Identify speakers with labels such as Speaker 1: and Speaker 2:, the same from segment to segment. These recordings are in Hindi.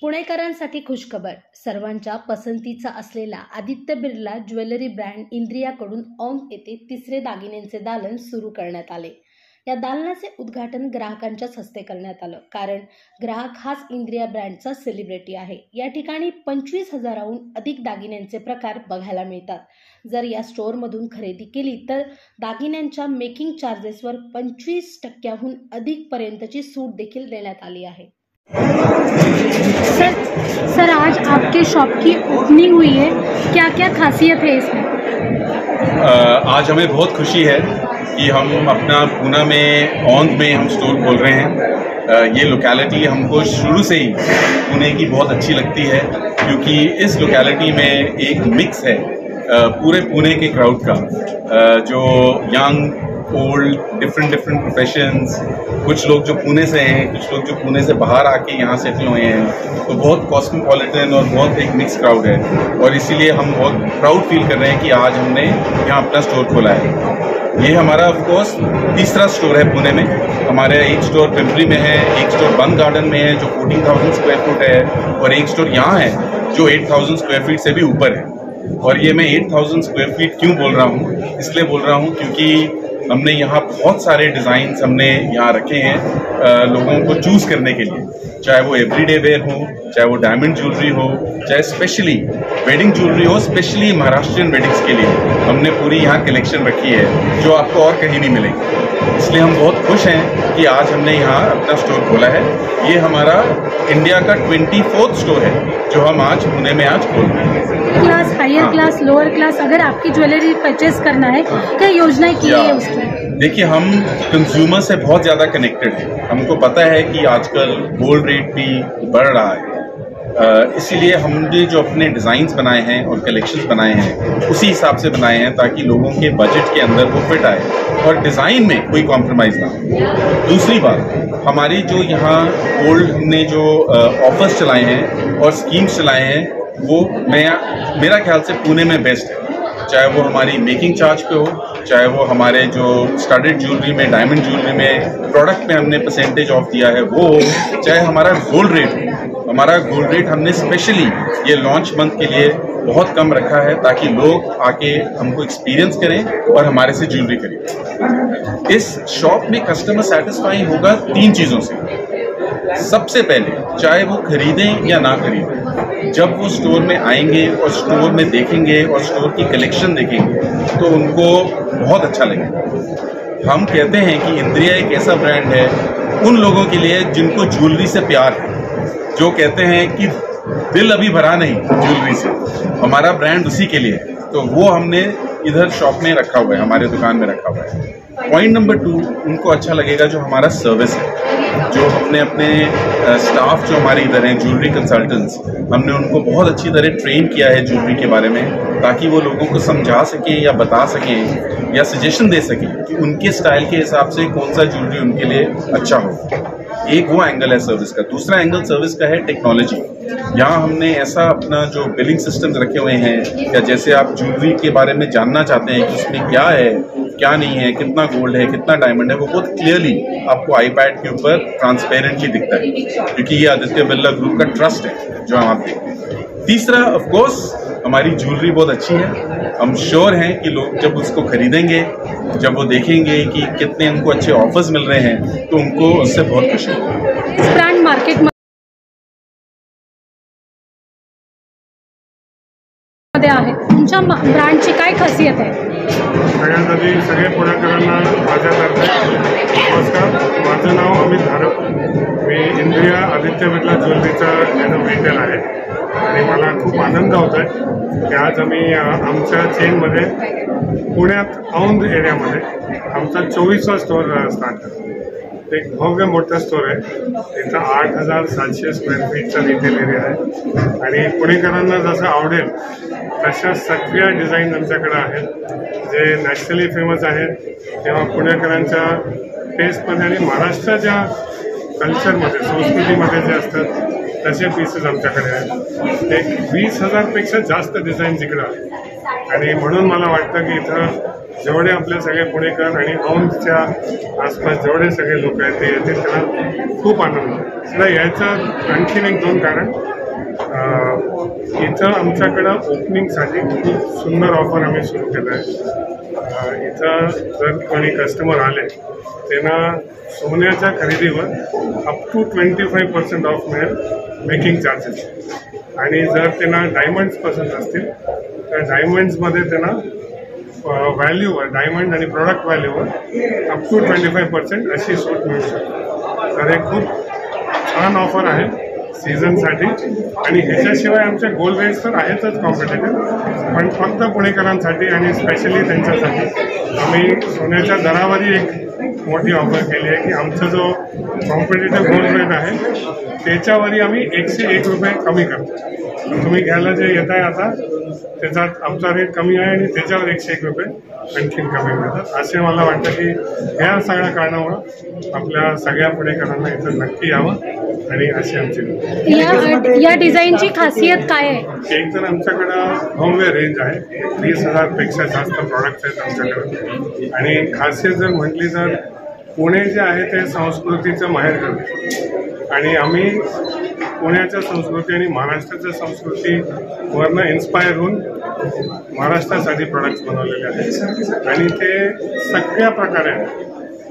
Speaker 1: पुणेकरांसाठी खुशखबर. सर्वांच्या पसंतीचा असलेला आदित्य बिर्ला ज्वेलरी ब्रँड इंद्रियाकडून औंध येथे तिसरे दागिन्यांचे दालन सुरू करण्यात आले. या दालनाचे उद्घाटन ग्राहकांच्याच हस्ते करण्यात आलं, कारण ग्राहक हाच इंद्रिया ब्रँडचा सेलिब्रिटी आहे. या ठिकाणी 25,000हून अधिक दागिन्यांचे प्रकार बघायला मिळतात. जर या स्टोअरमधून खरेदी केली तर दागिन्यांच्या मेकिंग चार्जेसवर 25%हून अधिक पर्यंतची सूट देखील देण्यात आली आहे. सर आज आपके शॉप की ओपनिंग हुई है, क्या क्या खासियत है इसमें?
Speaker 2: आज हमें बहुत खुशी है कि हम अपना पूना में औंध में हम स्टोर खोल रहे हैं। ये लोकेलिटी हमको शुरू से ही पुणे की बहुत अच्छी लगती है, क्योंकि इस लोकेलिटी में एक मिक्स है पूरे पुणे के क्राउड का, जो यंग ओल्ड डिफरेंट प्रोफेशंस, कुछ लोग जो पुणे से हैं, कुछ लोग जो पुणे से बाहर आके यहाँ सेटल हुए हैं, तो बहुत कॉस्मोपॉलिटन और बहुत एक मिक्स क्राउड है। और इसीलिए हम बहुत प्राउड फील कर रहे हैं कि आज हमने यहाँ अपना स्टोर खोला है। ये हमारा ऑफ कोर्स तीसरा स्टोर है पुणे में। हमारे एक स्टोर पिंपरी में है, एक स्टोर बन गार्डन में है जो 14,000 स्क्वायर फुट है, और एक स्टोर यहाँ है जो 8,000 स्क्वायर फीट से भी ऊपर है। और ये मैं 8,000 स्क्वायर फीट क्यों बोल रहा हूँ, इसलिए बोल रहा हूँ क्योंकि हमने यहाँ बहुत सारे डिज़ाइंस हमने यहाँ रखे हैं लोगों को चूज़ करने के लिए, चाहे वो एवरीडे वेयर हो, चाहे वो डायमंड ज्वेलरी हो, चाहे स्पेशली वेडिंग ज्वेलरी हो। स्पेशली महाराष्ट्रियन वेडिंग्स के लिए हमने पूरी यहाँ कलेक्शन रखी है जो आपको और कहीं नहीं मिलेगी। इसलिए हम बहुत खुश हैं कि आज हमने यहाँ अपना स्टोर खोला है। ये हमारा इंडिया का 24वां स्टोर है जो हम आज पुणे में आज खोल रहे हैं।
Speaker 1: Class, higher class, lower class, अगर आपकी ज्वेलरी परचेज करना है, क्या योजनाएं की है उसकी?
Speaker 2: देखिए, हम कंज्यूमर से बहुत ज़्यादा कनेक्टेड हैं। हमको पता है कि आजकल गोल्ड रेट भी बढ़ रहा है, इसीलिए हमने जो अपने डिज़ाइंस बनाए हैं और कलेक्शंस बनाए हैं उसी हिसाब से बनाए हैं ताकि लोगों के बजट के अंदर वो फिट आए और डिज़ाइन में कोई कॉम्प्रोमाइज़ ना हो। दूसरी बात, हमारी जो यहाँ गोल्ड हमने जो ऑफर्स चलाए हैं और स्कीम्स चलाए हैं वो मेरा ख्याल से पुणे में बेस्ट है। चाहे वो हमारी मेकिंग चार्ज पे हो, चाहे वो हमारे जो स्टडेड ज्वेलरी में, डायमंड ज्वेलरी में प्रोडक्ट में हमने परसेंटेज ऑफ दिया है वो हो, चाहे हमारा गोल्ड रेट हो। हमारा गोल्ड रेट हमने स्पेशली ये लॉन्च मंथ के लिए बहुत कम रखा है ताकि लोग आके हमको एक्सपीरियंस करें और हमारे से ज्वेलरी खरीदें। इस शॉप में कस्टमर सेटिस्फाई होगा 3 चीज़ों से। सबसे पहले, चाहे वो खरीदें या ना खरीदें, जब वो स्टोर में आएंगे और स्टोर में देखेंगे और स्टोर की कलेक्शन देखेंगे तो उनको बहुत अच्छा लगेगा। हम कहते हैं कि इंद्रिया एक ऐसा ब्रांड है उन लोगों के लिए जिनको ज्वेलरी से प्यार है, जो कहते हैं कि दिल अभी भरा नहीं ज्वेलरी से। हमारा ब्रांड उसी के लिए है, तो वो हमने इधर शॉप में रखा हुआ है, हमारे दुकान में रखा हुआ है। पॉइंट नंबर 2, उनको अच्छा लगेगा जो हमारा सर्विस है, जो हमने अपने स्टाफ जो हमारे इधर हैं ज्वेलरी कंसल्टेंट्स, हमने उनको बहुत अच्छी तरह ट्रेन किया है ज्वेलरी के बारे में, ताकि वो लोगों को समझा सकें या बता सकें या सजेशन दे सकें कि उनके स्टाइल के हिसाब से कौन सा ज्वेलरी उनके लिए अच्छा हो। एक वो एंगल है सर्विस का। दूसरा एंगल सर्विस का है टेक्नोलॉजी। यहाँ हमने ऐसा अपना जो बिलिंग सिस्टम्स रखे हुए हैं, या जैसे आप ज्वेलरी के बारे में जानना चाहते हैं कि उसमें क्या है क्या नहीं है, कितना गोल्ड है, कितना डायमंड है, वो बहुत क्लियरली आपको आईपैड के ऊपर ट्रांसपेरेंटली दिखता है, क्योंकि ये आदित्य बिर्ला ग्रुप का ट्रस्ट है जो हम आप देखते हैं। तीसरा, ऑफ कोर्स हमारी ज्वेलरी बहुत अच्छी है। हम श्योर हैं कि लोग जब उसको खरीदेंगे, जब वो देखेंगे कि कितने उनको अच्छे ऑफर्स मिल रहे हैं, तो उनको उससे बहुत खुशी होगी।
Speaker 1: ब्रांड मार्केट मध्ये आहे, तुमच्या ब्रँडची काय खासियत आहे?
Speaker 3: सगळ्यात आधी सगळे पुणेकरांना माझ्यातर्फे नमस्कार. माझं नाव अमित धारप. मी इंद्रिया आदित्य बिर्ला ज्वेलरीचा रिटेल आहे आणि मला खूप आनंद होत आहे की आज आम्ही आमच्या चेनमध्ये पुण्यात औंध एरियामध्ये आमचा 24वा स्टोअर स्टार्ट करतो. एक भव्य मोठा स्टोर आहे. इथं 8,700 स्क्वेअर फीटचा रिटेल एरिया आहे आणि पुणेकरांना जसं आवडेल तशा सगळ्या डिझाईन आमच्याकडे आहेत जे नॅशनली फेमस आहेत किंवा पुणेकरांच्या टेस्टमध्ये आणि महाराष्ट्राच्या कल्चरमध्ये, संस्कृतीमध्ये जे असतात तसे पीसेस आमच्याकडे आहेत. एक 20,000पेक्षा जास्त डिझाईन इकडं आहे आणि म्हणून मला वाटतं की इथं जेवढे आपले सगळे पुणेकर आणि औंधच्या आसपास जेवढे सगळे लोक आहेत ते येतील, त्यांना खूप आनंद आहे. तर याचं आणखीन एक दोन कारण, इथं आमच्याकडं ओपनिंगसाठी खूप सुंदर ऑफर आम्ही सुरू केलं आहे. इथं जर कोणी कस्टमर आले त्यांना सोन्याच्या खरेदीवर अप टू 25% ऑफ मिळेल मेकिंग चार्जेस, आणि जर त्यांना डायमंड्स पसंत असतील तर डायमंड्समध्ये त्यांना व्हॅल्यूवर, डायमंड आणि प्रोडक्ट व्हॅल्यूवर अप टू 25% अशी सूट मिळू शकते. तर हे खूप छान ऑफर आहे सीझनसाठी. आणि ह्याच्याशिवाय आमचे गोल्ड रेट्स तर आहेतच कॉम्पिटेटिव्ह, पण फक्त पुणेकरांसाठी आणि स्पेशली त्यांच्यासाठी आम्ही सोन्याच्या दरावरही एक मोठी ऑफर केली आहे की आमचा जो कॉम्पिटेटिव्ह गोल्ड रेट आहे त्याच्यावरही आम्ही 101 रुपये कमी करतो. तुम्ही घ्यायला जे येत आहे आता त्याच्यात आमचा रेट कमी आहे आणि त्याच्यावर 101 रुपये आणखीन कमी मिळतात. असे मला वाटतं की ह्या सगळ्या कारणामुळं आपल्या सगळ्या पुणेकरांना इथं नक्की यावं, आणि अशी आमची
Speaker 1: या डिझाईनची खासियत काय आहे?
Speaker 3: एक तर आमच्याकडं भव्य रेंज आहे, 20,000पेक्षा जास्त प्रॉडक्ट्स आहेत आमच्याकडे. आणि खासियत जर म्हटली तर पुणे जे आहे ते संस्कृतीचं माहेरघर आहे, आणि आम्ही पुण्याच्या संस्कृती आणि महाराष्ट्राच्या संस्कृतीवरनं इन्स्पायर होऊन महाराष्ट्रासाठी प्रोडक्ट्स बनवलेले आहेत. आणि ते सगळ्या प्रकारे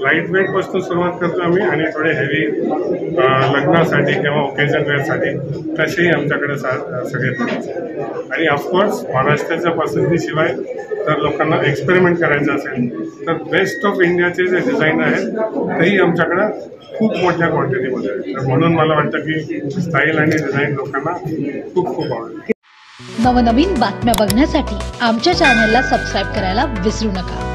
Speaker 3: लाईट वेटपासून सुरुवात करतो आम्ही, आणि थोडे हेवी लग्नासाठी किंवा ओकेजन वेअरसाठी तसेही आमच्याकडे सगळे प्रोडक्ट्स आहेत. आणि ऑफकोर्स महाराष्ट्राच्या पसंतीशिवाय जर लोकांना एक्सपेरिमेंट करायचं असेल तर बेस्ट ऑफ इंडियाचे जे डिझाईन आहेत तेही आमच्याकडं खूप मोठ्या क्वांटिटीमध्ये आहेत. तर म्हणून मला वाटतं की स्टाईल आणि डिझाईन लोकांना खूप खूप आवडेल.
Speaker 1: नवनवीन बातम्या बघण्यासाठी आमच्या चॅनलला सबस्क्राईब करायला विसरू नका.